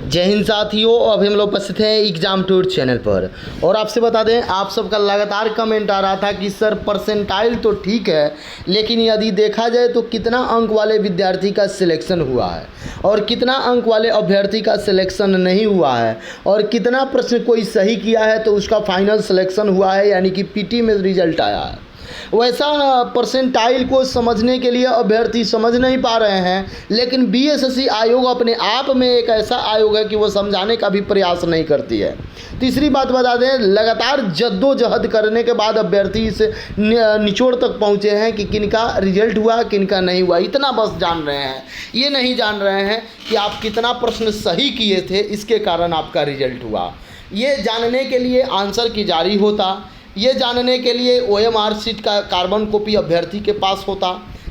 जय हिंद साथियों, अभी हम लोग उपस्थित हैं एग्जाम टूर चैनल पर। और आपसे बता दें, आप सबका लगातार कमेंट आ रहा था कि सर परसेंटाइल तो ठीक है, लेकिन यदि देखा जाए तो कितना अंक वाले विद्यार्थी का सिलेक्शन हुआ है और कितना अंक वाले अभ्यर्थी का सिलेक्शन नहीं हुआ है, और कितना प्रश्न कोई सही किया है तो उसका फाइनल सिलेक्शन हुआ है, यानी कि पीटी में रिजल्ट आया है। वैसा परसेंटाइल को समझने के लिए अभ्यर्थी समझ नहीं पा रहे हैं, लेकिन बीएसएससी आयोग अपने आप में एक ऐसा आयोग है कि वो समझाने का भी प्रयास नहीं करती है। तीसरी बात बता दें, लगातार जद्दोजहद करने के बाद अभ्यर्थी इस निचोड़ तक पहुँचे हैं कि किनका रिजल्ट हुआ किनका नहीं हुआ, इतना बस जान रहे हैं। ये नहीं जान रहे हैं कि आप कितना प्रश्न सही किए थे, इसके कारण आपका रिजल्ट हुआ। ये जानने के लिए आंसर की जारी होता, ये जानने के लिए ओएमआर शीट का कार्बन कॉपी अभ्यर्थी के पास होता,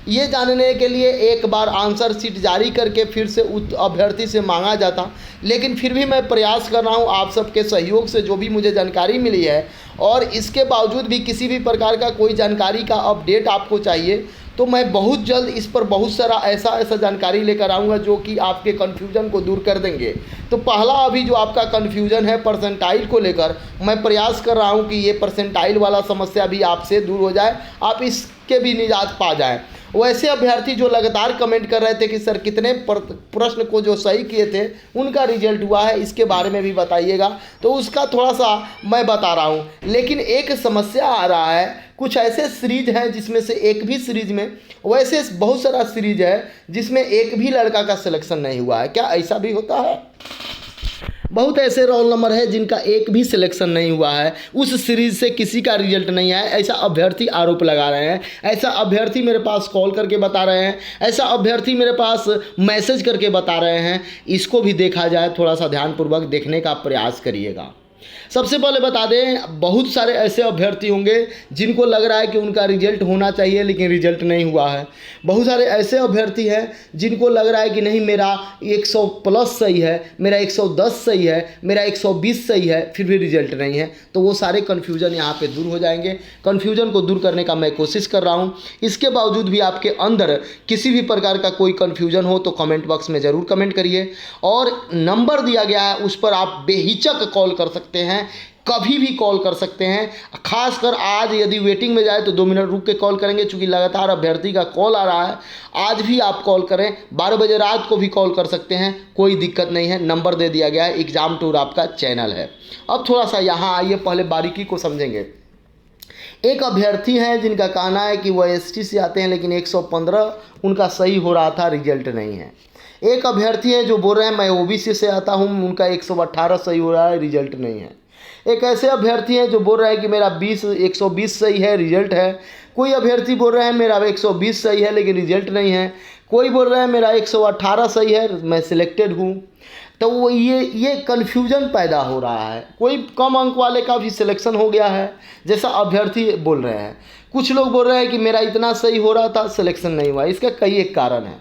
ये जानने के लिए एक बार आंसर शीट जारी करके फिर से अभ्यर्थी से मांगा जाता। लेकिन फिर भी मैं प्रयास कर रहा हूँ आप सबके सहयोग से, जो भी मुझे जानकारी मिली है, और इसके बावजूद भी किसी भी प्रकार का कोई जानकारी का अपडेट आपको चाहिए तो मैं बहुत जल्द इस पर बहुत सारा ऐसा जानकारी लेकर आऊँगा जो कि आपके कन्फ्यूज़न को दूर कर देंगे। तो पहला अभी जो आपका कन्फ्यूज़न है परसेंटाइल को लेकर, मैं प्रयास कर रहा हूँ कि ये परसेंटाइल वाला समस्या भी आपसे दूर हो जाए, आप इसके भी निजात पा जाएँ। वैसे अभ्यर्थी जो लगातार कमेंट कर रहे थे कि सर कितने प्रश्न को जो सही किए थे उनका रिजल्ट हुआ है, इसके बारे में भी बताइएगा, तो उसका थोड़ा सा मैं बता रहा हूँ। लेकिन एक समस्या आ रहा है, कुछ ऐसे सीरीज हैं जिसमें से एक भी सीरीज में, वैसे बहुत सारा सीरीज है जिसमें एक भी लड़का का सिलेक्शन नहीं हुआ है। क्या ऐसा भी होता है? बहुत ऐसे रोल नंबर है जिनका एक भी सिलेक्शन नहीं हुआ है, उस सीरीज से किसी का रिजल्ट नहीं आया, ऐसा अभ्यर्थी आरोप लगा रहे हैं, ऐसा अभ्यर्थी मेरे पास कॉल करके बता रहे हैं, ऐसा अभ्यर्थी मेरे पास मैसेज करके बता रहे हैं। इसको भी देखा जाए, थोड़ा सा ध्यानपूर्वक देखने का प्रयास करिएगा। सबसे पहले बता दें, बहुत सारे ऐसे अभ्यर्थी होंगे जिनको लग रहा है कि उनका रिजल्ट होना चाहिए लेकिन रिजल्ट नहीं हुआ है। बहुत सारे ऐसे अभ्यर्थी हैं जिनको लग रहा है कि नहीं, मेरा 100 प्लस सही है, मेरा 110 सही है, मेरा 120 सही है, फिर भी रिजल्ट नहीं है। तो वो सारे कन्फ्यूज़न यहाँ पे दूर हो जाएंगे। कन्फ्यूज़न को दूर करने का मैं कोशिश कर रहा हूँ। इसके बावजूद भी आपके अंदर किसी भी प्रकार का कोई कन्फ्यूज़न हो तो कमेंट बॉक्स में ज़रूर कमेंट करिए, और नंबर दिया गया है उस पर आप बेहिचक कॉल कर सकते हैं, कभी भी कॉल कर सकते हैं। खासकर आज यदि वेटिंग में जाए तो 2 मिनट रुक के कॉल करेंगे, चूँकि लगातार अभ्यर्थी का कॉल आ रहा है। आज भी आप कॉल करें, 12 बजे रात को भी कॉल कर सकते हैं, कोई दिक्कत नहीं है। नंबर दे दिया गया है, एग्जाम टूर आपका चैनल है। अब थोड़ा सा यहाँ आइए, पहले बारीकी को समझेंगे। एक अभ्यर्थी हैं जिनका कहना है कि वह एसटी से आते हैं लेकिन 115 उनका सही हो रहा था, रिजल्ट नहीं है। एक अभ्यर्थी है जो बोल रहे हैं मैं ओबीसी से आता हूँ, उनका 118 सही हो रहा है, रिजल्ट नहीं है। एक ऐसे अभ्यर्थी हैं जो बोल रहे हैं कि मेरा 120 सही है, रिजल्ट है। कोई अभ्यर्थी बोल रहे हैं मेरा 120 सही है लेकिन रिजल्ट नहीं है। कोई बोल रहा है मेरा 118 सही है, मैं सिलेक्टेड हूँ। तो वो ये कन्फ्यूजन पैदा हो रहा है। कोई कम अंक वाले का भी सिलेक्शन हो गया है, जैसा अभ्यर्थी बोल रहे हैं। कुछ लोग बोल रहे हैं कि मेरा इतना सही हो रहा था, सिलेक्शन नहीं हुआ। इसका कई एक कारण है।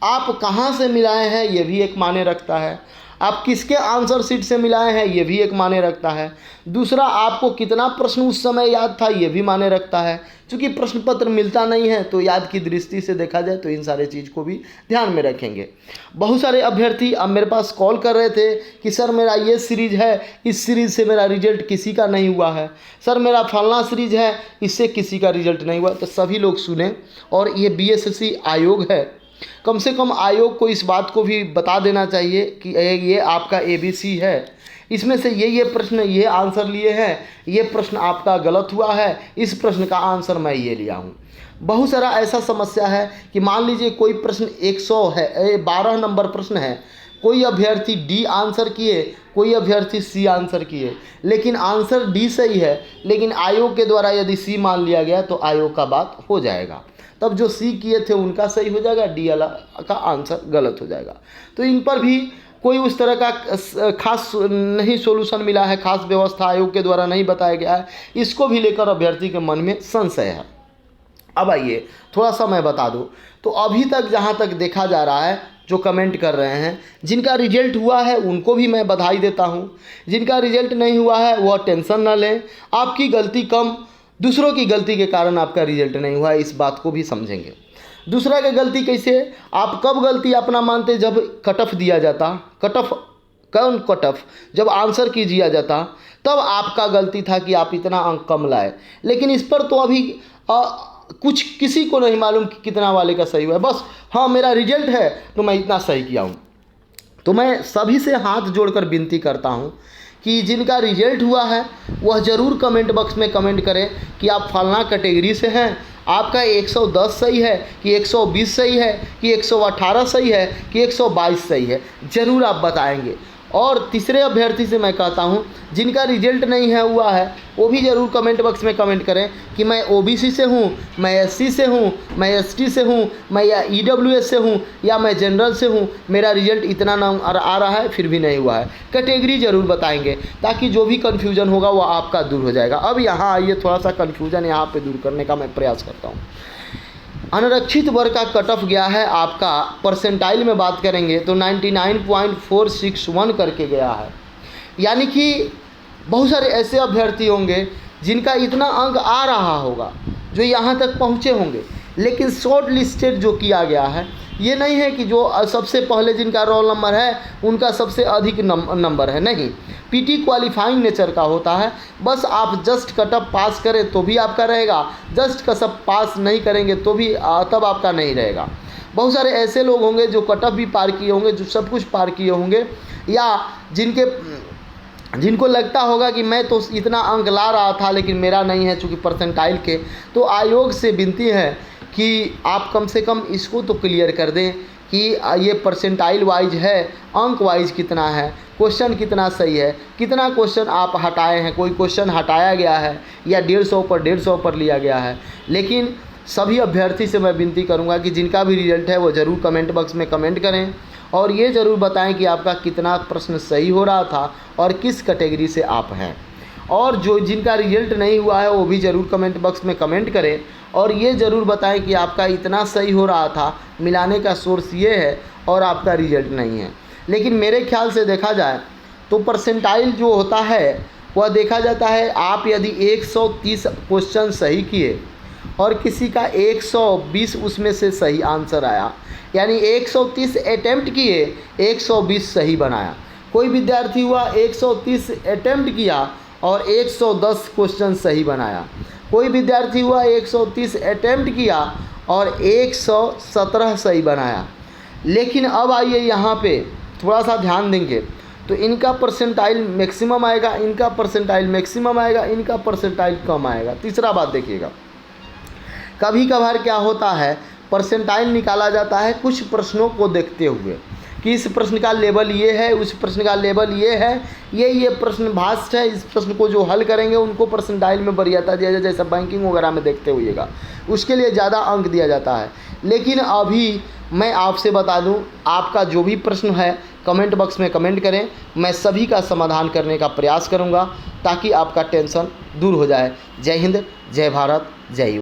आप कहाँ से मिलाए हैं ये भी एक मायने रखता है, आप किसके आंसर शीट से मिलाए हैं ये भी एक मायने रखता है। दूसरा, आपको कितना प्रश्न उस समय याद था ये भी मायने रखता है। क्योंकि प्रश्न पत्र मिलता नहीं है तो याद की दृष्टि से देखा जाए तो इन सारे चीज़ को भी ध्यान में रखेंगे। बहुत सारे अभ्यर्थी अब मेरे पास कॉल कर रहे थे कि सर मेरा ये सीरीज है, इस सीरीज़ से मेरा रिजल्ट किसी का नहीं हुआ है। सर मेरा फलना सीरीज है, इससे किसी का रिजल्ट नहीं हुआ। तो सभी लोग सुने, और ये बीएसएससी आयोग है, कम से कम आयोग को इस बात को भी बता देना चाहिए कि ये आपका एबीसी है, इसमें से ये प्रश्न ये आंसर लिए हैं, ये प्रश्न आपका गलत हुआ है, इस प्रश्न का आंसर मैं ये लिया हूँ। बहुत सारा ऐसा समस्या है कि मान लीजिए कोई प्रश्न 100 है, 12 नंबर प्रश्न है, कोई अभ्यर्थी डी आंसर किए, कोई अभ्यर्थी सी आंसर किए, लेकिन आंसर डी सही है, लेकिन आयोग के द्वारा यदि सी मान लिया गया तो आयोग का बात हो जाएगा। तब जो सी किए थे उनका सही हो जाएगा, डी वाला का आंसर गलत हो जाएगा। तो इन पर भी कोई उस तरह का खास नहीं सोल्यूशन मिला है, खास व्यवस्था आयोग के द्वारा नहीं बताया गया है। इसको भी लेकर अभ्यर्थी के मन में संशय है। अब आइए थोड़ा सा मैं बता दूं, तो अभी तक जहां तक देखा जा रहा है, जो कमेंट कर रहे हैं, जिनका रिजल्ट हुआ है उनको भी मैं बधाई देता हूं। जिनका रिजल्ट नहीं हुआ है वह टेंशन ना लें, आपकी गलती कम, दूसरों की गलती के कारण आपका रिजल्ट नहीं हुआ है, इस बात को भी समझेंगे। दूसरा की गलती कैसे, आप कब गलती अपना मानते, जब कट ऑफ दिया जाता, कट ऑफ कौन कट ऑफ, जब आंसर कीजिए जाता तब आपका गलती था कि आप इतना अंक कम लाए। लेकिन इस पर तो अभी कुछ किसी को नहीं मालूम कि कितना वाले का सही हुआ है। बस हाँ मेरा रिजल्ट है तो मैं इतना सही किया हूँ। तो मैं सभी से हाथ जोड़कर विनती करता हूँ कि जिनका रिजल्ट हुआ है वह ज़रूर कमेंट बॉक्स में कमेंट करें कि आप फलाना कैटेगरी से हैं, आपका 110 सही है कि 120 सही है कि 118 सही है कि 122 सही है, ज़रूर आप बताएंगे। और तीसरे अभ्यर्थी से मैं कहता हूं जिनका रिजल्ट नहीं है हुआ है वो भी ज़रूर कमेंट बॉक्स में कमेंट करें कि मैं ओबीसी से हूं, मैं एससी से हूं, मैं एसटी से हूं, मैं या ईडब्ल्यूएस से हूं या मैं जनरल से हूं, मेरा रिजल्ट इतना नंबर आ रहा है फिर भी नहीं हुआ है। कैटेगरी ज़रूर बताएंगे ताकि जो भी कन्फ्यूज़न होगा वो आपका दूर हो जाएगा। अब यहाँ आइए थोड़ा सा कन्फ्यूज़न यहाँ पर दूर करने का मैं प्रयास करता हूँ। अनारक्षित वर्ग का कट ऑफ गया है आपका, परसेंटाइल में बात करेंगे तो 99.461 करके गया है। यानी कि बहुत सारे ऐसे अभ्यर्थी होंगे जिनका इतना अंक आ रहा होगा जो यहाँ तक पहुँचे होंगे, लेकिन शॉर्ट लिस्टेड जो किया गया है ये नहीं है कि जो सबसे पहले जिनका रोल नंबर है उनका सबसे अधिक नंबर है, नहीं। पीटी क्वालिफाइंग नेचर का होता है। बस आप जस्ट कट ऑफ पास करें तो भी आपका रहेगा, जस्ट कट ऑफ पास नहीं करेंगे तो भी तब आपका नहीं रहेगा। बहुत सारे ऐसे लोग होंगे जो कट ऑफ भी पार किए होंगे, जो सब कुछ पार किए होंगे, या जिनको लगता होगा कि मैं तो इतना अंक ला रहा था लेकिन मेरा नहीं है चूँकि परसेंटाइल के। तो आयोग से विनती है कि आप कम से कम इसको तो क्लियर कर दें कि ये परसेंटाइल वाइज है, अंक वाइज कितना है, क्वेश्चन कितना सही है, कितना क्वेश्चन आप हटाए हैं, कोई क्वेश्चन हटाया गया है या 150 पर लिया गया है। लेकिन सभी अभ्यर्थी से मैं विनती करूंगा कि जिनका भी रिजल्ट है वो ज़रूर कमेंट बॉक्स में कमेंट करें और ये ज़रूर बताएं कि आपका कितना प्रश्न सही हो रहा था और किस कैटेगरी से आप हैं। और जो जिनका रिजल्ट नहीं हुआ है वो भी ज़रूर कमेंट बॉक्स में कमेंट करें और ये ज़रूर बताएं कि आपका इतना सही हो रहा था, मिलाने का सोर्स ये है और आपका रिजल्ट नहीं है। लेकिन मेरे ख्याल से देखा जाए तो परसेंटाइल जो होता है वह देखा जाता है आप यदि 130 क्वेश्चन सही किए और किसी का 120 उसमें से सही आंसर आया, यानी 130 अटेम्प्ट किए 120 सही बनाया। कोई विद्यार्थी हुआ 130 अटेम्प्ट किया और 110 क्वेश्चन सही बनाया। कोई विद्यार्थी हुआ 130 अटेम्प्ट किया और 117 सही बनाया। लेकिन अब आइए यहाँ पे थोड़ा सा ध्यान देंगे तो इनका परसेंटाइल मैक्सिमम आएगा, इनका परसेंटाइल मैक्सिमम आएगा, इनका परसेंटाइल कम आएगा। तीसरा बात देखिएगा, कभी कभार क्या होता है परसेंटाइल निकाला जाता है कुछ प्रश्नों को देखते हुए कि इस प्रश्न का लेवल ये है, उस प्रश्न का लेवल ये है, ये प्रश्न भास्ट है, इस प्रश्न को जो हल करेंगे उनको परसेंटाइल में वरीयता दिया जाए, जैसा बैंकिंग वगैरह में देखते हुएगा, उसके लिए ज़्यादा अंक दिया जाता है। लेकिन अभी मैं आपसे बता दूं, आपका जो भी प्रश्न है कमेंट बॉक्स में कमेंट करें, मैं सभी का समाधान करने का प्रयास करूँगा ताकि आपका टेंशन दूर हो जाए। जय हिंद, जय भारत, जय युवा।